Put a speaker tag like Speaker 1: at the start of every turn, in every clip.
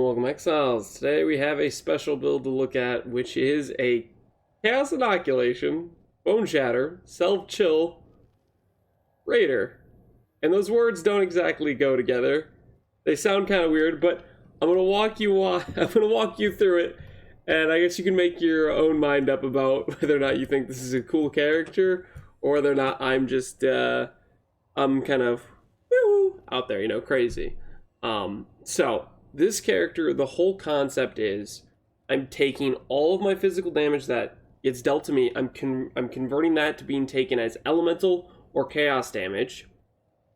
Speaker 1: welcome Exiles. Today we have a special build to look at, which is a Chaos Inoculation, boneshatter, self-chill, raider. And those words don't exactly go together. They sound kind of weird, but I'm gonna walk you through it, and I guess you can make your own mind up about whether or not you think this is a cool character, or whether or not I'm just I'm kind of out there, crazy. So this character, the whole concept is I'm taking all of my physical damage that gets dealt to me, I'm converting that to being taken as elemental or chaos damage.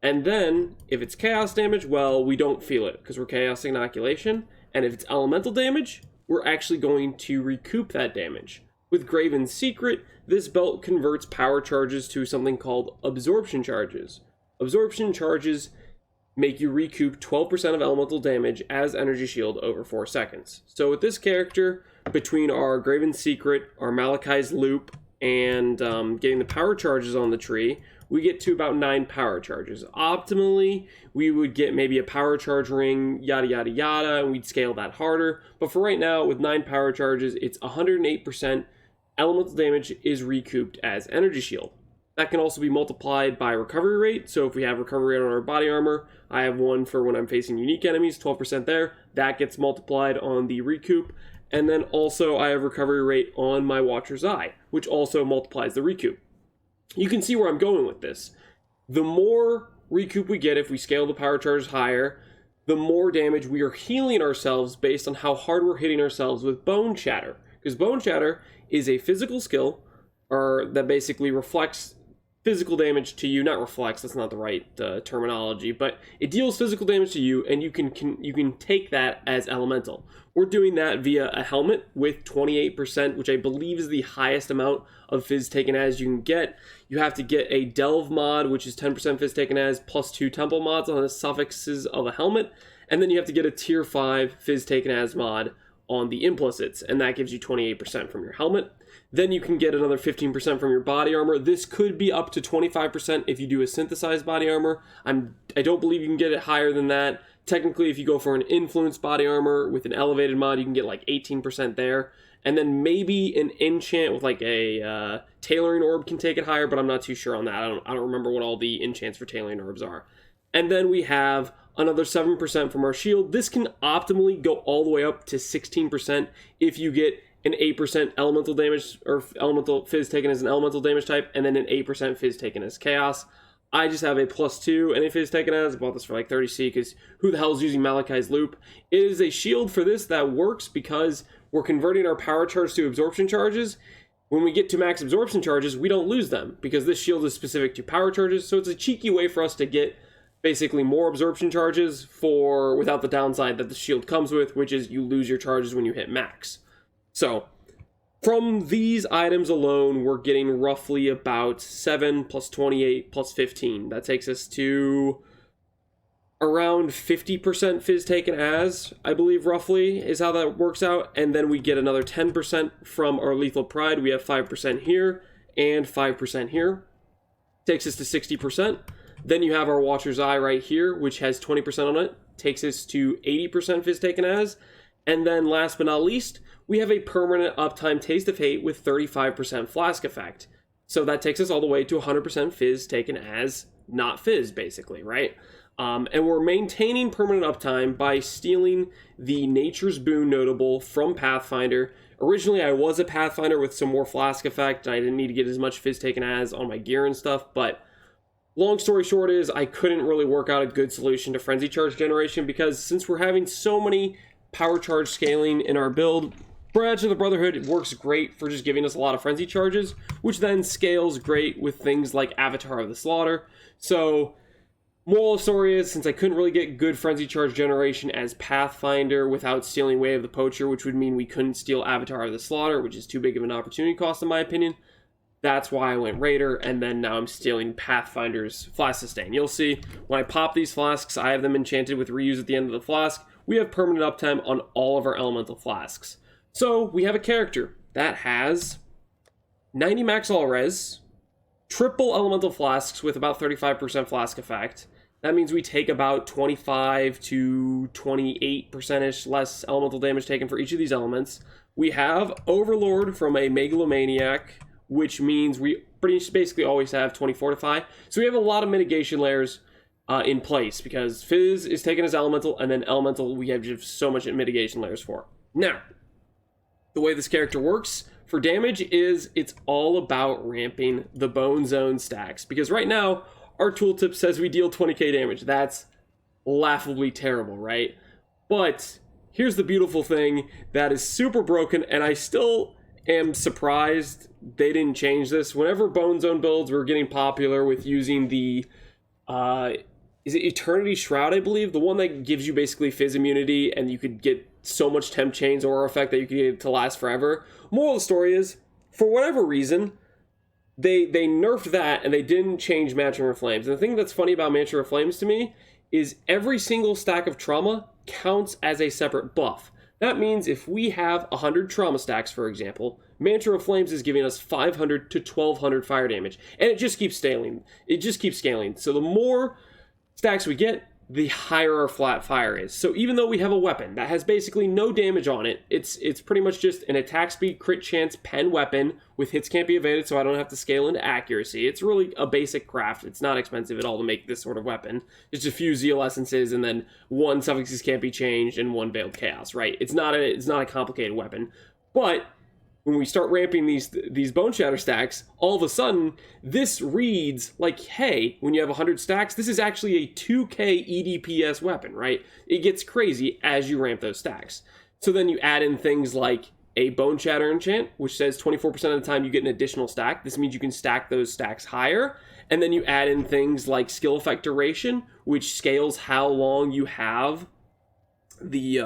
Speaker 1: And then if it's chaos damage, well, we don't feel it because we're chaos inoculation. And if it's elemental damage, we're actually going to recoup that damage. With Graven's Secret, this belt converts power charges to something called absorption charges. Absorption charges make you recoup 12% of elemental damage as energy shield over 4 seconds. So with this character, between our Graven's Secret, our Malachi's Loop, and getting the power charges on the tree, we get to about 9 power charges. Optimally, we would get maybe a power charge ring, yada yada yada, and we'd scale that harder. But for right now, with 9 power charges, it's 108% elemental damage is recouped as energy shield. That can also be multiplied by recovery rate. So if we have recovery rate on our body armor, I have one for when I'm facing unique enemies, 12% there. That gets multiplied on the recoup. And then also I have recovery rate on my Watcher's Eye, which also multiplies the recoup. You can see where I'm going with this. The more recoup we get if we scale the power charges higher, the more damage we are healing ourselves based on how hard we're hitting ourselves with boneshatter. Because boneshatter is a physical skill that basically reflects physical damage to you. Not reflects, that's not the right terminology, but it deals physical damage to you, and you can take that as elemental. We're doing that via a helmet with 28%, which I believe is the highest amount of fizz taken as you can get. You have to get a delve mod, which is 10% fizz taken as, plus 2 temple mods on the suffixes of a helmet, and then you have to get a tier 5 fizz taken as mod on the implicits, and that gives you 28% from your helmet. Then you can get another 15% from your body armor. This could be up to 25% if you do a synthesized body armor. I don't believe you can get it higher than that. Technically, if you go for an influenced body armor with an elevated mod, you can get like 18% there. And then maybe an enchant with like a tailoring orb can take it higher, but I'm not too sure on that. I don't remember what all the enchants for tailoring orbs are. And then we have another 7% from our shield. This can optimally go all the way up to 16% if you get an 8% elemental damage, or elemental fizz taken as an elemental damage type, and then an 8% fizz taken as chaos. I just have a +2 and a fizz taken as. I bought this for like 30C because who the hell is using Malachi's Loop? It is a shield for this that works because we're converting our power charge to absorption charges. When we get to max absorption charges, we don't lose them because this shield is specific to power charges. So it's a cheeky way for us to get basically more absorption charges without the downside that the shield comes with, which is you lose your charges when you hit max. So, from these items alone, we're getting roughly about 7 plus 28 plus 15. That takes us to around 50% fizz taken as, I believe roughly, is how that works out. And then we get another 10% from our Lethal Pride. We have 5% here and 5% here. Takes us to 60%. Then you have our Watcher's Eye right here, which has 20% on it. Takes us to 80% fizz taken as. And then last but not least, we have a permanent uptime Taste of Hate with 35% flask effect. So that takes us all the way to 100% fizz taken as not fizz, basically, right? And we're maintaining permanent uptime by stealing the Nature's Boon notable from Pathfinder. Originally, I was a Pathfinder with some more flask effect, and I didn't need to get as much fizz taken as on my gear and stuff, but long story short is I couldn't really work out a good solution to frenzy charge generation because since we're having so many power charge scaling in our build, Branch of the Brotherhood works great for just giving us a lot of frenzy charges, which then scales great with things like Avatar of the Slaughter. So, moral of the story is, since I couldn't really get good frenzy charge generation as Pathfinder without stealing Way of the Poacher, which would mean we couldn't steal Avatar of the Slaughter, which is too big of an opportunity cost in my opinion, that's why I went Raider, and then now I'm stealing Pathfinder's Flask Sustain. You'll see, when I pop these flasks, I have them enchanted with reuse at the end of the flask. We have permanent uptime on all of our elemental flasks. So, we have a character that has 90 max all res, triple elemental flasks with about 35% flask effect, That means we take about 25 to 28% less elemental damage taken for each of these elements. We have Overlord from a Megalomaniac, which means we basically always have 20 Fortify. So we have a lot of mitigation layers in place, because Fizz is taken as Elemental, and then Elemental we have just so much mitigation layers for. Now, the way this character works for damage is it's all about ramping the BoneZone stacks, because right now our tooltip says we deal 20k damage. That's laughably terrible, right? But here's the beautiful thing that is super broken, and I still am surprised they didn't change this. Whenever BoneZone builds were getting popular with using the is it Eternity Shroud, I believe, the one that gives you basically Fizz immunity, and you could get so much temp chains or effect that you could get it to last forever. Moral of the story is, for whatever reason, they nerfed that, and they didn't change Matching Her Flames. And the thing that's funny about Matching Her Flames to me is every single stack of trauma counts as a separate buff. That means if we have 100 trauma stacks, for example, Mantra of Flames is giving us 500 to 1200 fire damage, and it just keeps scaling. It just keeps scaling. So the more stacks we get, the higher our flat fire is. So even though we have a weapon that has basically no damage on it, it's pretty much just an attack speed, crit chance, pen weapon with hits can't be evaded, so I don't have to scale into accuracy. It's really a basic craft. It's not expensive at all to make this sort of weapon. Just a few Zeal Essences, and then 1 Suffixes can't be changed, and 1 Veiled Chaos, right? It's not a complicated weapon. But when we start ramping these boneshatter stacks, all of a sudden, this reads like, hey, when you have 100 stacks, this is actually a 2k EDPS weapon, right? It gets crazy as you ramp those stacks. So then you add in things like a boneshatter enchant, which says 24% of the time you get an additional stack. This means you can stack those stacks higher. And then you add in things like skill effect duration, which scales how long you have the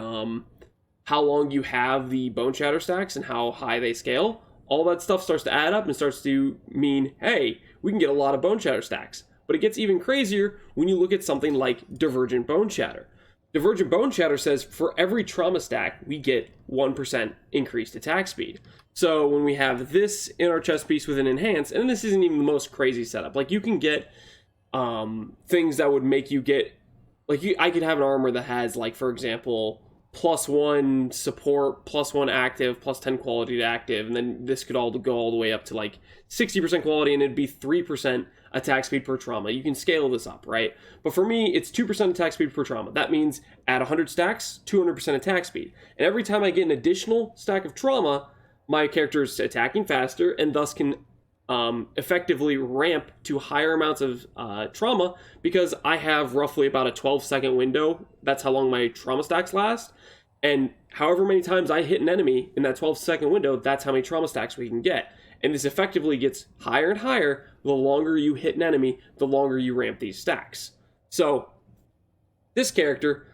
Speaker 1: boneshatter stacks and how high they scale. All that stuff starts to add up and starts to mean, hey, we can get a lot of boneshatter stacks. But it gets even crazier when you look at something like Divergent Boneshatter. Divergent Boneshatter says for every trauma stack, we get 1% increased attack speed. So when we have this in our chest piece with an enhance, and this isn't even the most crazy setup, like you can get things that would make you get, like I could have an armor that has, like, for example, +1 support, +1 active, +10 quality to active, and then this could all go all the way up to like 60% quality, and it'd be 3% attack speed per trauma. You can scale this up, right? But for me, it's 2% attack speed per trauma. That means at 100 stacks, 200% attack speed. And every time I get an additional stack of trauma, my character is attacking faster, and thus can effectively ramp to higher amounts of trauma, because I have roughly about a 12-second window. That's how long my trauma stacks last. And however many times I hit an enemy in that 12-second window, that's how many trauma stacks we can get. And this effectively gets higher and higher the longer you hit an enemy, the longer you ramp these stacks. So this character,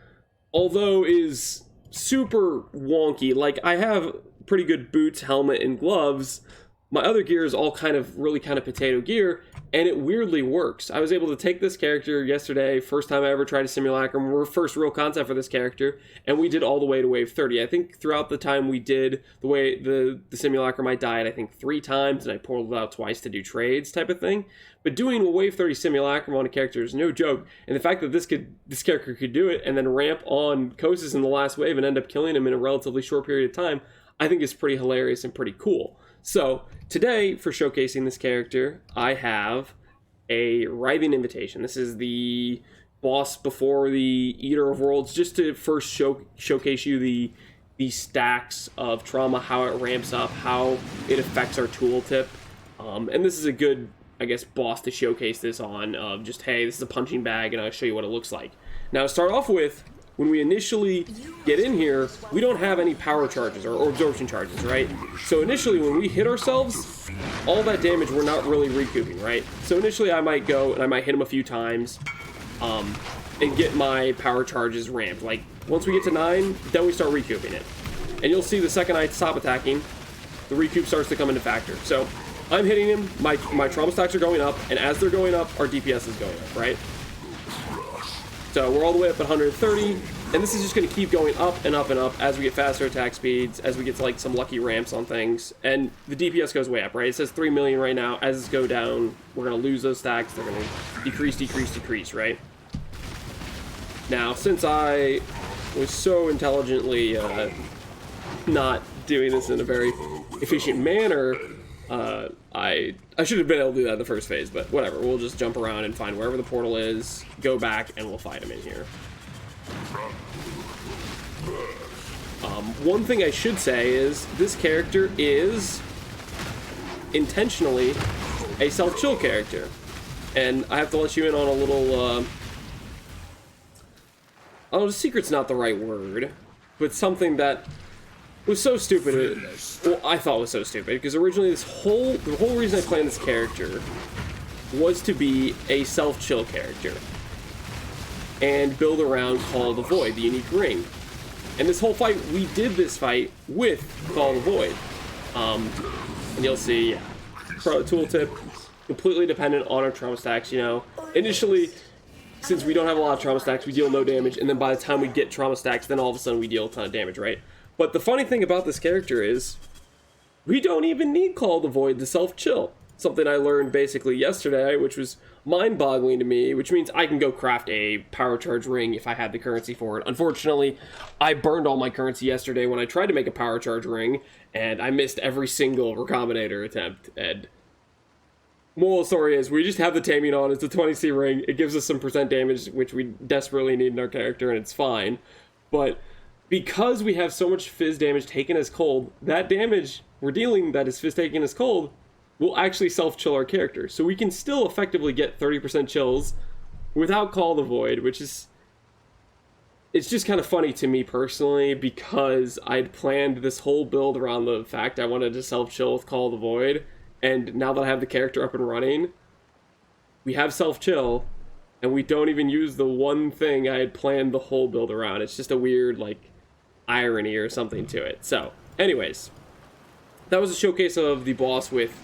Speaker 1: although is super wonky, like I have pretty good boots, helmet, and gloves, my other gear is all really potato gear, and it weirdly works. I was able to take this character yesterday, first time I ever tried a simulacrum, first real concept for this character, and we did all the way to wave 30. I think throughout the time we did the simulacrum, I died, I think 3 times, and I portaled out twice to do trades type of thing. But doing a wave 30 simulacrum on a character is no joke, and the fact that this character could do it and then ramp on Kosis in the last wave and end up killing him in a relatively short period of time, I think is pretty hilarious and pretty cool. So today, for showcasing this character, I have a Writhing Invitation. This is the boss before the Eater of Worlds, just to first showcase you the stacks of trauma, how it ramps up, how it affects our tooltip. And this is a good, I guess, boss to showcase this on, of just, hey, this is a punching bag, and I'll show you what it looks like. Now, to start off with, when we initially get in here, we don't have any power charges or absorption charges, right? So initially, when we hit ourselves, all that damage we're not really recouping, right? So initially, I might go and I might hit him a few times and get my power charges ramped. Like, once we get to 9, then we start recouping it. And you'll see the second I stop attacking, the recoup starts to come into factor. So I'm hitting him, my trauma stacks are going up, and as they're going up, our DPS is going up, right? So we're all the way up at 130, and this is just going to keep going up and up and up as we get faster attack speeds, as we get to like some lucky ramps on things, and the DPS goes way up, right? It says 3 million right now. As this go down, we're going to lose those stacks. They're going to decrease, right? Now, since I was so intelligently not doing this in a very efficient manner, I should have been able to do that in the first phase, but whatever. We'll just jump around and find wherever the portal is, go back, and we'll fight him in here. One thing I should say is this character is intentionally a self-chill character. And I have to let you in on a little, oh, secret's not the right word, but something that was so stupid. Well, I thought was so stupid, because originally the whole reason I planned this character was to be a self-chill character and build around Call of the Void, the unique ring. And this whole fight, we did this fight with Call of the Void. And you'll see, yeah, pro tooltip, completely dependent on our trauma stacks, you know. Initially, since we don't have a lot of trauma stacks, we deal no damage, and then by the time we get trauma stacks, then all of a sudden we deal a ton of damage, right? But the funny thing about this character is, we don't even need Call of the Void to self-chill. Something I learned basically yesterday, which was mind-boggling to me, which means I can go craft a power charge ring if I had the currency for it. Unfortunately, I burned all my currency yesterday when I tried to make a power charge ring, and I missed every single recombinator attempt. And moral of the story is, we just have the taming on. It's a 20C ring. It gives us some percent damage, which we desperately need in our character, and it's fine. But because we have so much fizz damage taken as cold, that damage we're dealing that is fizz taken as cold will actually self-chill our character. So we can still effectively get 30% chills without Call of the Void, which is... it's just kind of funny to me personally, because I'd planned this whole build around the fact I wanted to self-chill with Call of the Void, and now that I have the character up and running, we have self-chill, and we don't even use the one thing I had planned the whole build around. It's just a weird, like, irony or something to it. So, anyways, that was a showcase of the boss with...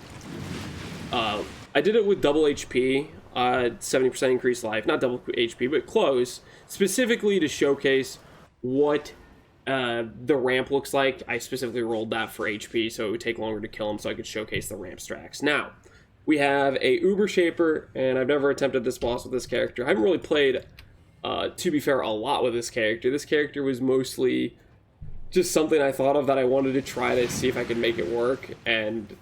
Speaker 1: I did it with double HP, 70% increased life, not double HP, but close, specifically to showcase what the ramp looks like. I specifically rolled that for HP, so it would take longer to kill him, so I could showcase the ramp stacks. Now, we have a Uber Shaper, and I've never attempted this boss with this character. I haven't really played, to be fair, a lot with this character. This character was mostly just something I thought of that I wanted to try to see if I could make it work, and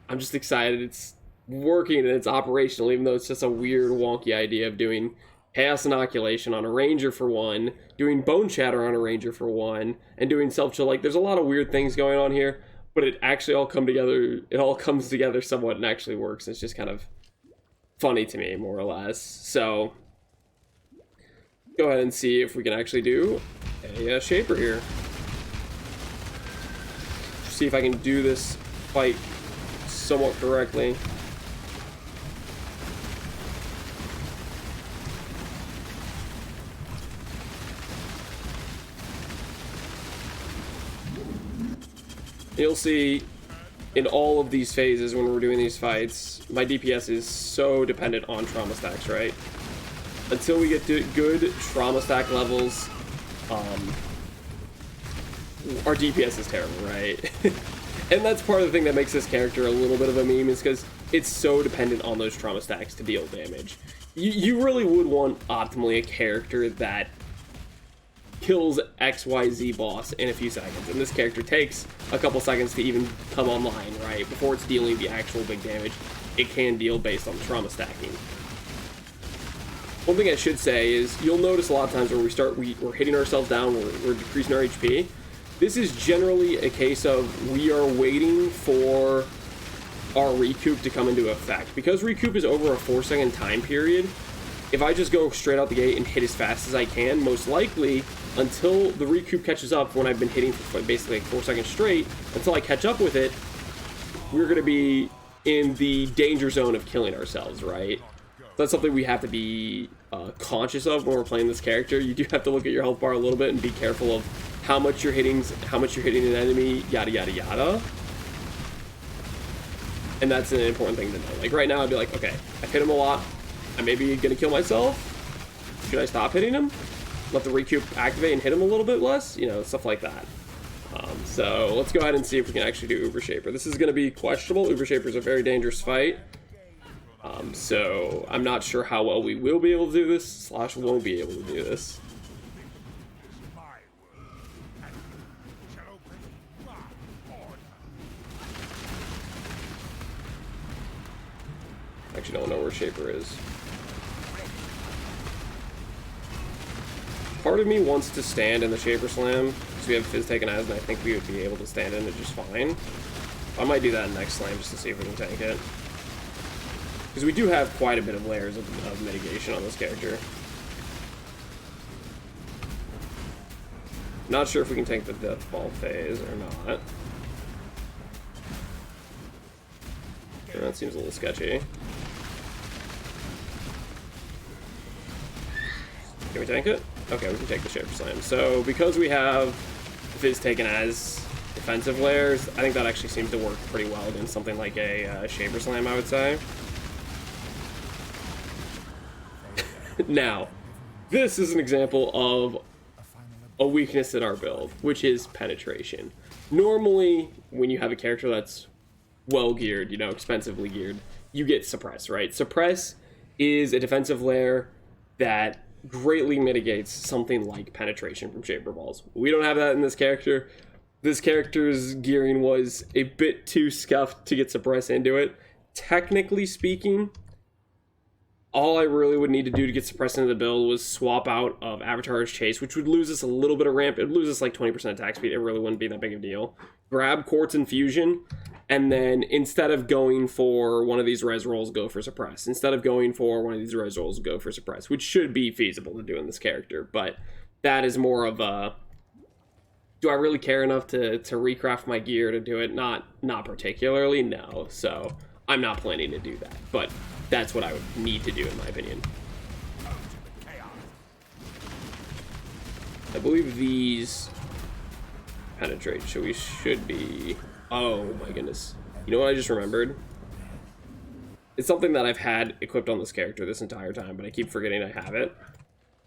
Speaker 1: I'm just excited it's working and it's operational, even though it's just a weird, wonky idea of doing Chaos Inoculation on a Ranger for one, doing boneshatter on a Ranger for one, and doing self-chill. Like, there's a lot of weird things going on here, but it actually all comes together somewhat and actually works. It's just kind of funny to me, more or less. So, go ahead and see if we can actually do a Shaper here. See if I can do this fight somewhat correctly. You'll see in all of these phases when we're doing these fights, my DPS is so dependent on trauma stacks, right? Until we get to good trauma stack levels, our DPS is terrible, right? And that's part of the thing that makes this character a little bit of a meme, is because it's so dependent on those trauma stacks to deal damage. You really would want, optimally, a character that kills XYZ boss in a few seconds, and this character takes a couple seconds to even come online, right? Before it's dealing the actual big damage it can deal based on trauma stacking. One thing I should say is, you'll notice a lot of times when we're hitting ourselves down, we're decreasing our HP. This is generally a case of we are waiting for our recoup to come into effect. Because recoup is over a 4-second time period, if I just go straight out the gate and hit as fast as I can, most likely, until the recoup catches up, when I've been hitting for basically like 4 seconds straight, until I catch up with it, we're going to be in the danger zone of killing ourselves, right? That's something we have to be conscious of when we're playing this character. You do have to look at your health bar a little bit and be careful of how much you're hitting an enemy, yada yada yada. And that's an important thing to know. Like right now, I'd be like, okay, I've hit him a lot. I may be gonna kill myself. Should I stop hitting him? Let the recoup activate and hit him a little bit less? You know, stuff like that. So let's go ahead and see if we can actually do Uber Shaper. This is gonna be questionable. Uber Shaper is a very dangerous fight. So I'm not sure how well we will be able to do this, / won't be able to do this. Actually don't know where Shaper is. Part of me wants to stand in the Shaper Slam, because we have Fizz taken as, and I think we would be able to stand in it just fine. I might do that next slam just to see if we can tank it. Because we do have quite a bit of layers of mitigation on this character. Not sure if we can tank the Death Ball phase or not. That seems a little sketchy. Can we tank it? Okay, we can take the Shaper Slam. So, because we have Fizz taken as defensive layers, I think that actually seems to work pretty well against something like a Shaper Slam, I would say. Now, this is an example of a weakness in our build, which is penetration. Normally, when you have a character that's well geared, you know, expensively geared, you get Suppress, right? Suppress is a defensive layer that greatly mitigates something like penetration from Shaper Balls. We don't have that in this character. This character's gearing was a bit too scuffed to get Suppress into it. Technically speaking, all I really would need to do to get Suppressed into the build was swap out of Avatar's Chase, which would lose us a little bit of ramp. It would lose us like 20% attack speed. It really wouldn't be that big of a deal. Grab Quartz Infusion, and then instead of going for one of these res rolls, go for Suppress. Instead of going for one of these res rolls, go for Suppress, which should be feasible to do in this character. But that is more of a, do I really care enough to recraft my gear to do it? Not particularly, no. So I'm not planning to do that. But that's what I would need to do, in my opinion. I believe these penetrate, so we should be... Oh my goodness. You know what I just remembered? It's something that I've had equipped on this character this entire time, but I keep forgetting I have it.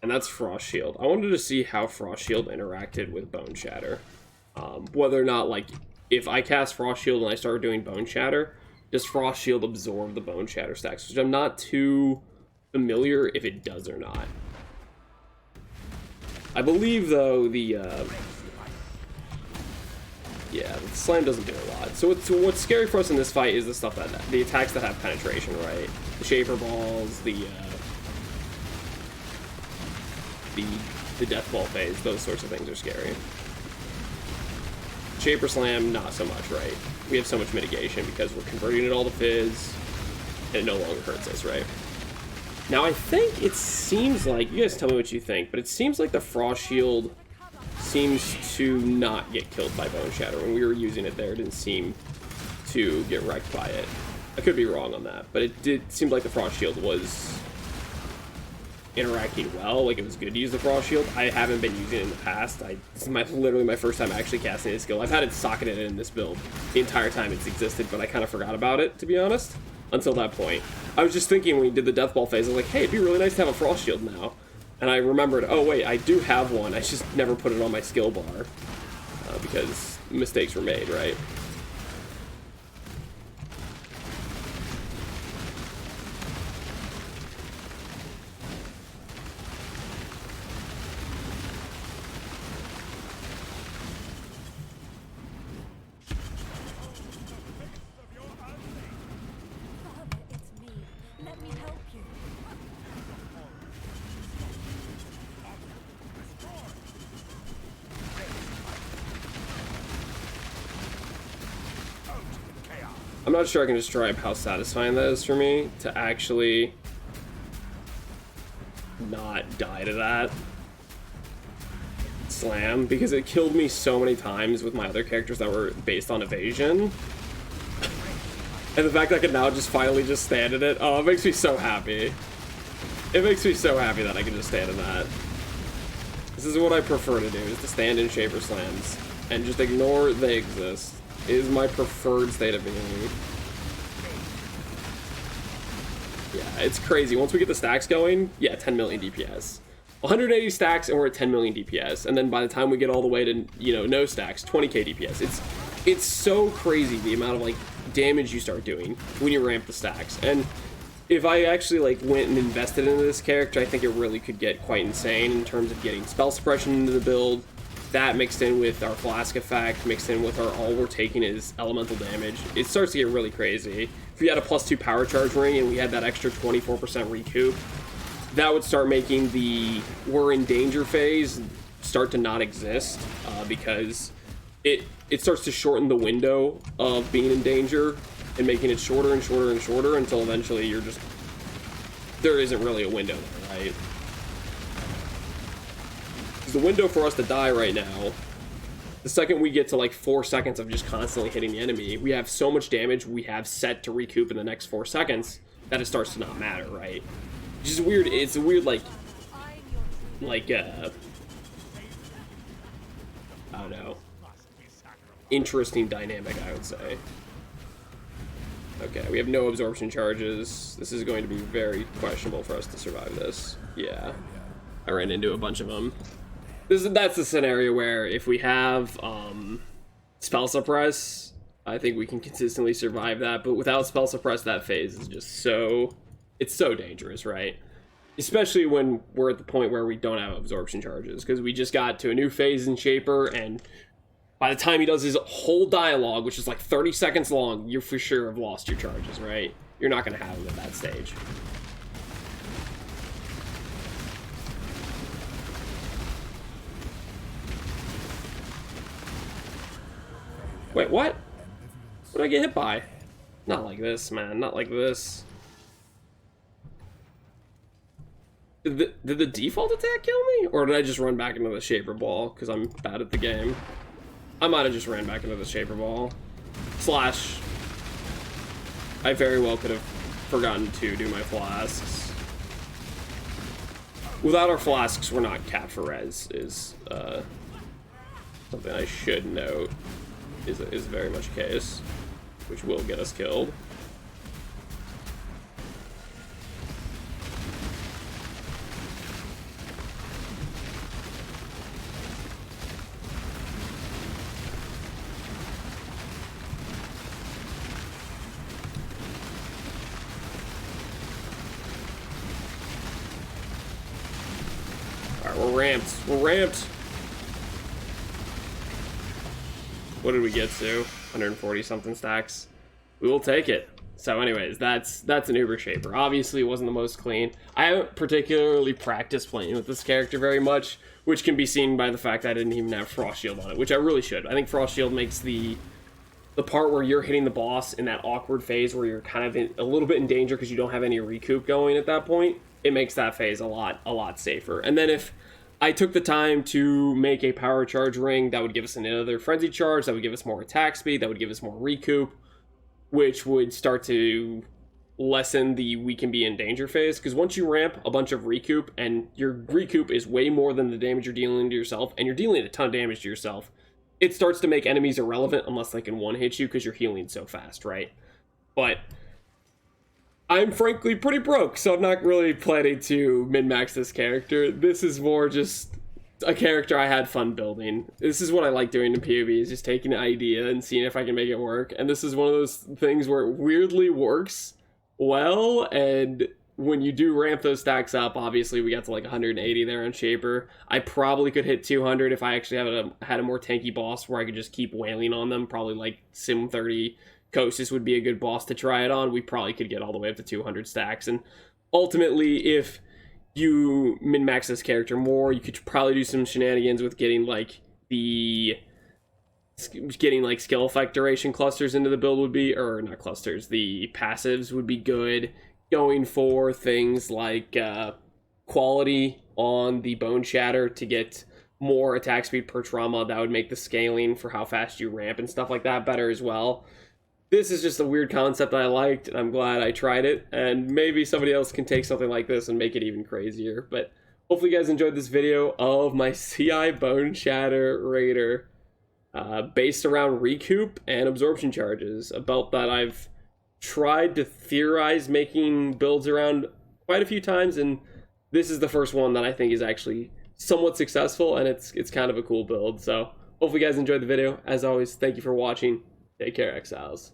Speaker 1: And that's Frost Shield. I wanted to see how Frost Shield interacted with Bone Shatter. Whether or not, like, if I cast Frost Shield and I start doing Bone Shatter, does Frost Shield absorb the Bone Shatter stacks? Which I'm not too familiar if it does or not. I believe, though, the slam doesn't do a lot. So what's scary for us in this fight is the stuff that, the attacks that have penetration, right? The Shaper Balls, the Death Ball phase, those sorts of things are scary. Shaper Slam, not so much, right? We have so much mitigation because we're converting it all to Fizz, and it no longer hurts us, right? Now, I think it seems like, you guys tell me what you think, but it seems like the Frost Shield seems to not get killed by Bone Shatter. When we were using it there, it didn't seem to get wrecked by it. I could be wrong on that, but it did seem like the Frost Shield was interacting well, like it was good to use the Frost Shield. I haven't been using it in the past. This is literally my first time actually casting this skill. I've had it socketed in this build the entire time it's existed, but I kind of forgot about it, to be honest, until that point. I was just thinking when we did the Death Ball phase, I was like, hey, it'd be really nice to have a Frost Shield now. And I remembered, oh wait, I do have one. I just never put it on my skill bar because mistakes were made, right? I'm not sure I can describe how satisfying that is for me to actually not die to that slam, because it killed me so many times with my other characters that were based on evasion. And the fact that I can now just finally just stand in it, oh, it makes me so happy. It makes me so happy that I can just stand in that. This is what I prefer to do, is to stand in Shaper Slams and just ignore they exist. It is my preferred state of being. Yeah, it's crazy. Once we get the stacks going, yeah, 10 million DPS. 180 stacks and we're at 10 million DPS. And then by the time we get all the way to, you know, no stacks, 20k DPS. It's so crazy the amount of, like, damage you start doing when you ramp the stacks. And if I actually like went and invested into this character, I think it really could get quite insane in terms of getting spell suppression into the build. That mixed in with our flask effect, mixed in with our all we're taking is elemental damage, it starts to get really crazy. If we had a +2 power charge ring and we had that extra 24% recoup, that would start making the we're in danger phase start to not exist, because it starts to shorten the window of being in danger and making it shorter and shorter and shorter until eventually you're just, there isn't really a window there, right? The window for us to die right now, the second we get to like 4 seconds of just constantly hitting the enemy, we have so much damage we have set to recoup in the next 4 seconds that it starts to not matter, right? It's just weird. It's a weird I don't know, interesting dynamic, I would say. Okay, we have no absorption charges. This is going to be very questionable for us to survive this. Yeah, I ran into a bunch of them. That's the scenario where if we have spell suppress, I think we can consistently survive that. But without spell suppress, that phase is just it's so dangerous, right? Especially when we're at the point where we don't have absorption charges, because we just got to a new phase in Shaper, and by the time he does his whole dialogue, which is like 30 seconds long, you for sure have lost your charges, right? You're not going to have them at that stage. Wait, what? What did I get hit by? Not like this, man. Not like this. Did the default attack kill me? Or did I just run back into the Shaper Ball because I'm bad at the game? I might have just ran back into the Shaper Ball. Slash, I very well could have forgotten to do my flasks. Without our flasks, we're not capped for res, is something I should note. Is very much the case, which will get us killed. Alright, we're ramped. We're ramped. What did we get to? 140 something stacks. We will take it. So anyways, that's an Uber Shaper. Obviously it wasn't the most clean. I haven't particularly practiced playing with this character very much, which can be seen by the fact that I didn't even have Frost Shield on it, which I really should. I think Frost Shield makes the part where you're hitting the boss in that awkward phase where you're kind of a little bit in danger because you don't have any recoup going at that point. It makes that phase a lot safer. And then if I took the time to make a power charge ring, that would give us another frenzy charge, that would give us more attack speed, that would give us more recoup, which would start to lessen the we can be in danger phase. Because once you ramp a bunch of recoup, and your recoup is way more than the damage you're dealing to yourself, and you're dealing a ton of damage to yourself, it starts to make enemies irrelevant unless they can one-hit you because you're healing so fast, right? But I'm frankly pretty broke, so I'm not really planning to min-max this character. This is more just a character I had fun building. This is what I like doing in PvE, is just taking an idea and seeing if I can make it work. And this is one of those things where it weirdly works well, and when you do ramp those stacks up, obviously we got to like 180 there on Shaper. I probably could hit 200 if I actually had a more tanky boss where I could just keep wailing on them. Probably like Sim 30 Kosis would be a good boss to try it on. We probably could get all the way up to 200 stacks. And ultimately, if you min-max this character more, you could probably do some shenanigans with getting like skill effect duration clusters into the build would be, or not clusters, the passives would be good. Going for things like quality on the boneshatter to get more attack speed per trauma, that would make the scaling for how fast you ramp and stuff like that better as well. This is just a weird concept that I liked, and I'm glad I tried it, and maybe somebody else can take something like this and make it even crazier. But hopefully you guys enjoyed this video of my CI boneshatter raider, based around recoup and absorption charges, a belt that I've tried to theorize making builds around quite a few times, and this is the first one that I think is actually somewhat successful, and it's kind of a cool build. So hopefully you guys enjoyed the video. As always, thank you for watching. Take care, Exiles.